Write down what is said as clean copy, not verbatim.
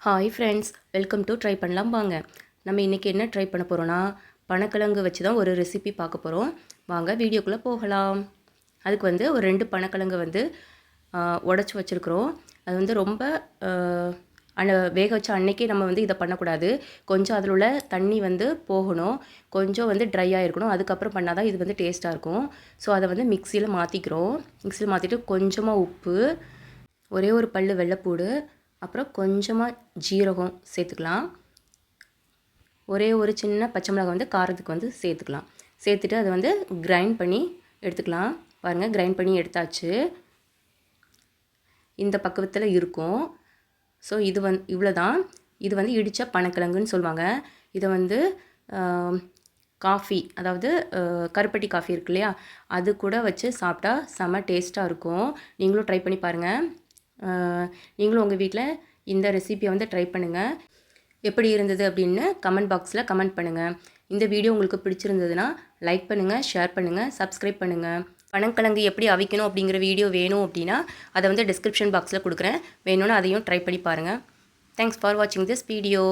Hi friends, welcome to try பண்ணலாம் வாங்க. நம்ம இன்றைக்கி என்ன ட்ரை பண்ண போகிறோன்னா, பனக்கிழங்கு வச்சு தான் ஒரு ரெசிபி பார்க்க போகிறோம். வாங்க வீடியோக்குள்ளே போகலாம். அதுக்கு வந்து ஒரு 2 பனக்கிழங்கு வந்து உடச்சி வச்சுருக்குறோம். அது வந்து ரொம்ப வேக வச்ச அன்னைக்கே நம்ம வந்து இதை பண்ணக்கூடாது. கொஞ்சம் அதில் உள்ள தண்ணி வந்து போகணும், கொஞ்சம் வந்து ட்ரையாக இருக்கணும். அதுக்கப்புறம் பண்ணால் தான் இது வந்து டேஸ்ட்டாக இருக்கும். ஸோ அதை வந்து மிக்சியில் மாற்றிக்கிறோம். மிக்சியில் மாற்றிட்டு கொஞ்சமாக உப்பு, ஒரே ஒரு பல் வெள்ளைப்பூடு, அப்புறம் கொஞ்சமாக ஜீரகம் சேர்த்துக்கலாம். ஒரே ஒரு சின்ன பச்சை மிளகாய் வந்து காரத்துக்கு வந்து சேர்த்துக்கலாம். சேர்த்துட்டு அதை வந்து கிரைண்ட் பண்ணி எடுத்துக்கலாம். பாருங்கள், கிரைண்ட் பண்ணி எடுத்தாச்சு. இந்த பக்குவத்தில் இருக்கும். ஸோ இது இவ்வளோ தான். இது வந்து இடித்த பனக்கிழங்குன்னு சொல்லுவாங்க. இதை வந்து காஃபி, அதாவது கருப்பட்டி காஃபி இருக்கு இல்லையா, அது கூட வச்சு சாப்பிட்டா செம்ம டேஸ்ட்டாக இருக்கும். நீங்களும் ட்ரை பண்ணி பாருங்கள். நீங்களும் உங்கள் வீட்டில் இந்த ரெசிபியை வந்து ட்ரை பண்ணுங்கள். எப்படி இருந்தது அப்படின்னு கமெண்ட் பாக்ஸில் கமெண்ட் பண்ணுங்கள். இந்த வீடியோ உங்களுக்கு பிடிச்சிருந்ததுன்னா லைக் பண்ணுங்கள், ஷேர் பண்ணுங்கள், சப்ஸ்கிரைப் பண்ணுங்கள். பனங்கிழங்கு எப்படி அவிக்கணும் அப்படிங்கிற வீடியோ வேணும் அப்படின்னா அதை வந்து டிஸ்கிரிப்ஷன் பாக்ஸில் கொடுக்குறேன். வேணும்னா அதையும் ட்ரை பண்ணி பாருங்கள். தேங்க்ஸ் ஃபார் வாட்சிங் திஸ் வீடியோ.